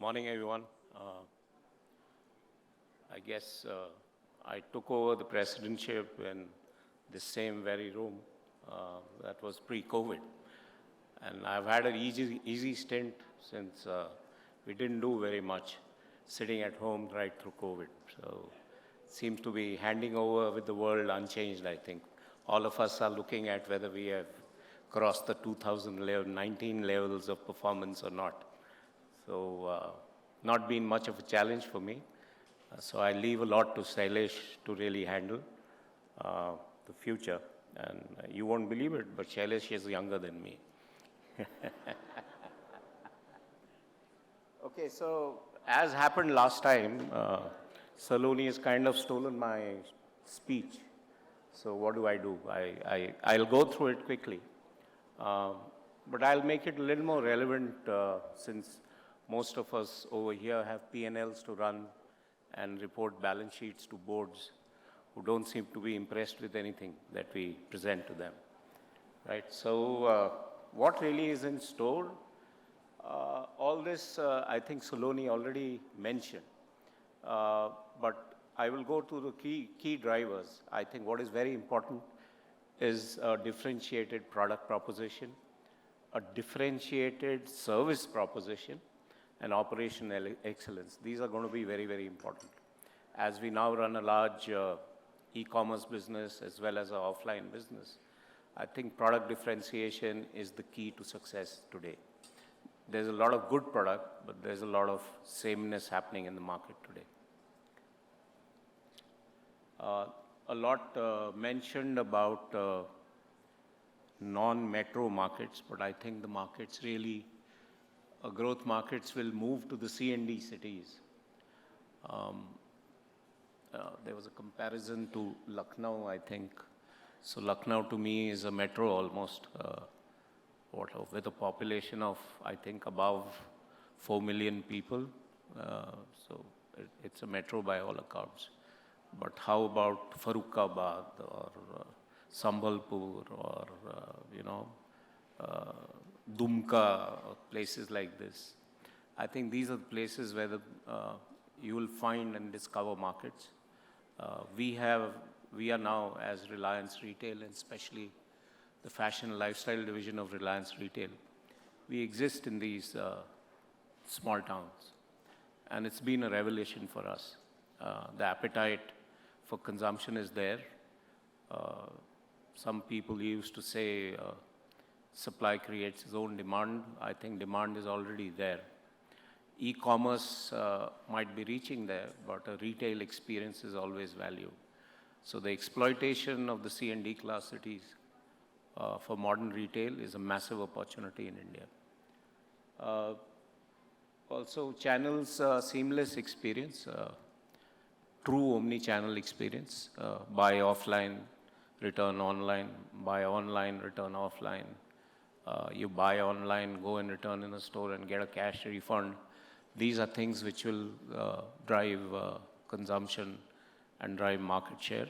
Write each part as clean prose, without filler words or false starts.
morning, everyone. I guess I took over the presidentship in this same very room. That was pre-COVID. And I've had an easy stint since we didn't do very much, sitting at home right through COVID. So it seems to be handing over with the world unchanged, I think. All of us are looking at whether we have crossed the 2019 levels of performance or not. So not been much of a challenge for me. So I leave a lot to Shailesh to really handle the future. And you won't believe it, but Shailesh is younger than me. Okay, so as happened last time, Saloni has kind of stolen my speech. So what do? I'll go through it quickly. But I'll make it a little more relevant since most of us over here have P&Ls to run and report balance sheets to boards who don't seem to be impressed with anything that we present to them. Right? So what really is in store? All this, I think Saloni already mentioned. But I will go to the key drivers. I think what is very important is a differentiated product proposition, a differentiated service proposition, and operational excellence. These are going to be very, very important. As we now run a large e-commerce business as well as an offline business, I think product differentiation is the key to success today. There's a lot of good product, but there's a lot of sameness happening in the market today. A lot mentioned about non-metro markets, but I think the markets really, growth markets will move to the C&D cities. There was a comparison to Lucknow, I think. So Lucknow to me is a metro almost, with a population of, I think, above 4 million people. So it's a metro by all accounts. But how about Farrukhabad or Sambalpur or, Dumka, places like this? I think these are the places where you will find and discover markets. We are now, as Reliance Retail, and especially the fashion and lifestyle division of Reliance Retail, we exist in these small towns. And it's been a revelation for us. The appetite for consumption is there. Some people used to say supply creates its own demand. I think demand is already there. E-commerce might be reaching there, but a retail experience is always valued. So the exploitation of the C&D class cities for modern retail is a massive opportunity in India. Also, channels, seamless experience, true omni-channel experience, buy offline, return online, buy online, return offline. You buy online, go and return in the store and get a cash refund. These are things which will drive consumption and drive market share.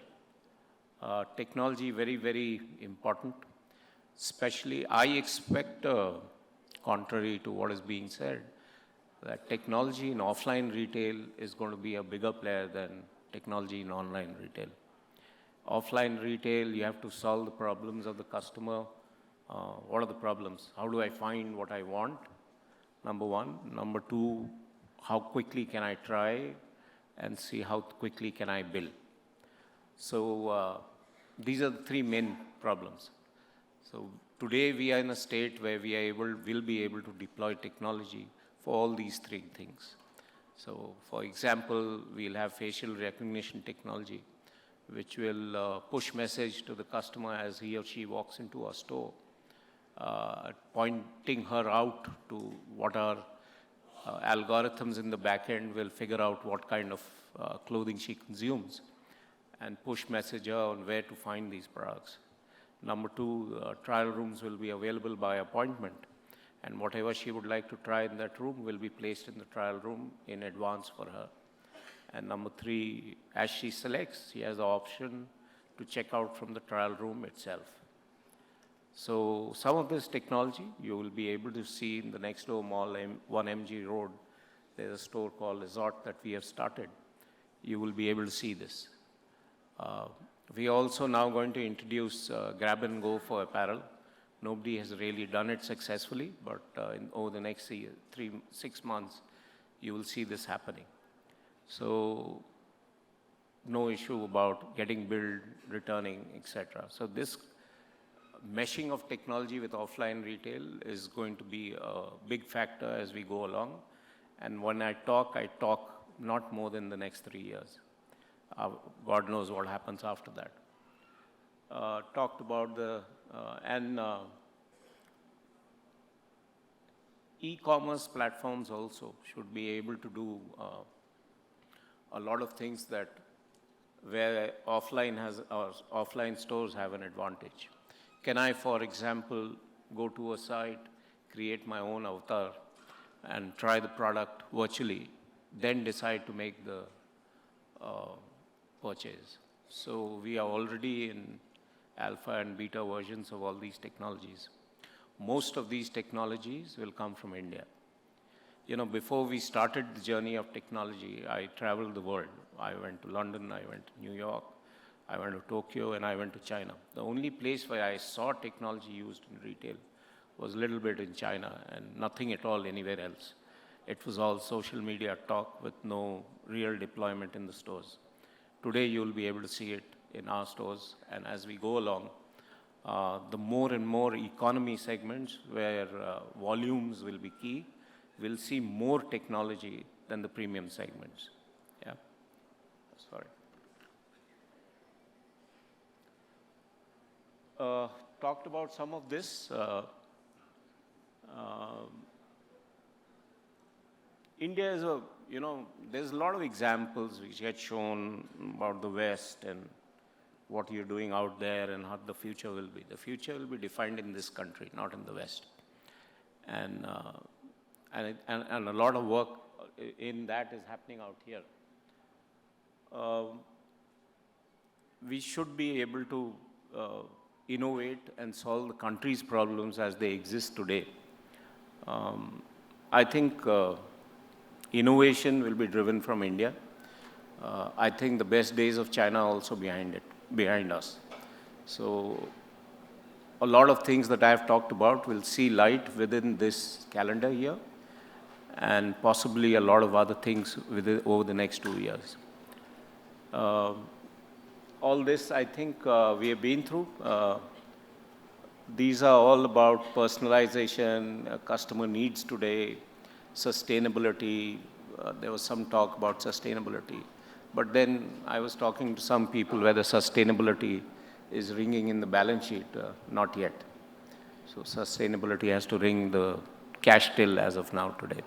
Technology, very, very important. Especially, I expect, contrary to what is being said, that technology in offline retail is going to be a bigger player than technology in online retail. Offline retail, you have to solve the problems of the customer. What are the problems? How do I find what I want? Number one. Number two, how quickly can I try and see how quickly can I bill? So these are the three main problems. So today we are in a state where will be able to deploy technology for all these three things. So for example, we'll have facial recognition technology, which will push message to the customer as he or she walks into our store, pointing her out to what our algorithms in the back end will figure out what kind of clothing she consumes and push message her on where to find these products. Number two, trial rooms will be available by appointment, and whatever she would like to try in that room will be placed in the trial room in advance for her. And number three, as she selects, she has the option to check out from the trial room itself. So some of this technology you will be able to see in the next door mall, 1 MG Road, There's a store called Resort that we have started. You will be able to see this. We are also now going to introduce grab and go for apparel. Nobody has really done it successfully, but over the next 6 months, you will see this happening. So no issue about getting billed, returning, etc. So this meshing of technology with offline retail is going to be a big factor as we go along. And when I talk not more than the next 3 years. God knows what happens after that. Talked about the, e-commerce platforms also should be able to do a lot of things that where offline stores have an advantage. Can I, for example, go to a site, create my own avatar, and try the product virtually, then decide to make the purchase? So we are already in alpha and beta versions of all these technologies. Most of these technologies will come from India. You know, before we started the journey of technology, I traveled the world. I went to London, I went to New York, I went to Tokyo, and I went to China. The only place where I saw technology used in retail was a little bit in China and nothing at all anywhere else. It was all social media talk with no real deployment in the stores. Today, you'll be able to see it in our stores, and as we go along, the more and more economy segments where volumes will be key, we'll see more technology than the premium segments. Yeah, sorry. Talked about some of this. India is there's a lot of examples which get shown about the West and what you're doing out there and how the future will be. The future will be defined in this country, not in the West. And a lot of work in that is happening out here. We should be able to innovate and solve the country's problems as they exist today. I think innovation will be driven from India. I think the best days of China are also behind us. So a lot of things that I have talked about will see light within this calendar year, and possibly a lot of other things over the next 2 years. All this, I think, we have been through. These are all about personalization, customer needs today, sustainability. There was some talk about sustainability. But then I was talking to some people whether sustainability is ringing in the balance sheet. Not yet. So sustainability has to ring the cash till as of now today.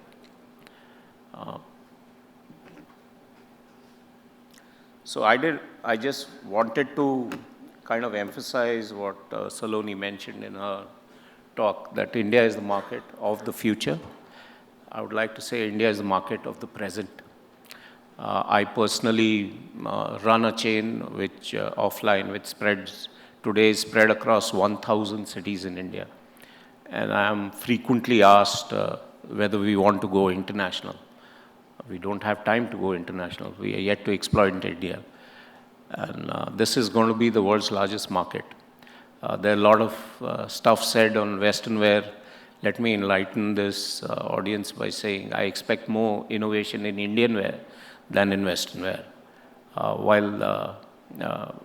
So I just wanted to kind of emphasize what Saloni mentioned in her talk, that India is the market of the future. I would like to say India is the market of the present. I personally run a chain which offline, which today is spread across 1,000 cities in India. And I am frequently asked whether we want to go international. We don't have time to go international. We are yet to exploit India. And this is going to be the world's largest market. There are a lot of stuff said on Western wear. Let me enlighten this audience by saying I expect more innovation in Indian wear than in Western wear. While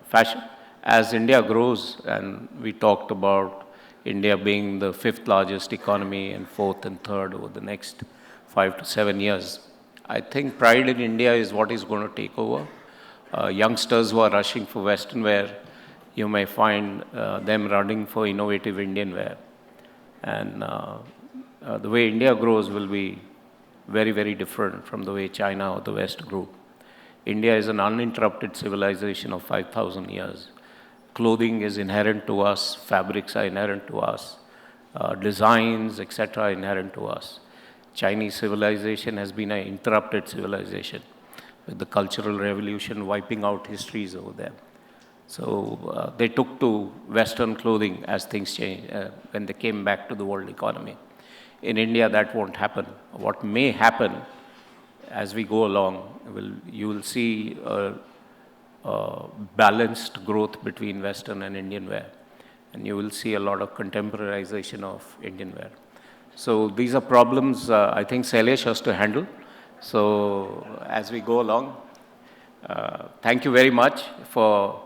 fashion, as India grows, and we talked about India being the 5th largest economy and 4th and 3rd over the next 5 to 7 years, I think pride in India is what is going to take over. Youngsters who are rushing for Western wear, you may find them running for innovative Indian wear. And the way India grows will be very, very different from the way China or the West grew. India is an uninterrupted civilization of 5,000 years. Clothing is inherent to us, fabrics are inherent to us, designs, etc. are inherent to us. Chinese civilization has been an interrupted civilization, with the Cultural Revolution wiping out histories over there. So they took to Western clothing as things changed, when they came back to the world economy. In India, that won't happen. What may happen as we go along, you will see balanced growth between Western and Indian wear. And you will see a lot of contemporarization of Indian wear. So these are problems I think Shailesh has to handle. So as we go along, thank you very much for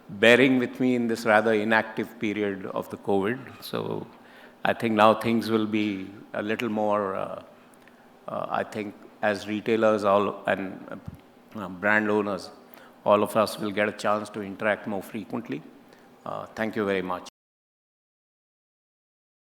bearing with me in this rather inactive period of the COVID. So I think now things will be a little more, I think as retailers and brand owners, all of us will get a chance to interact more frequently. Thank you very much.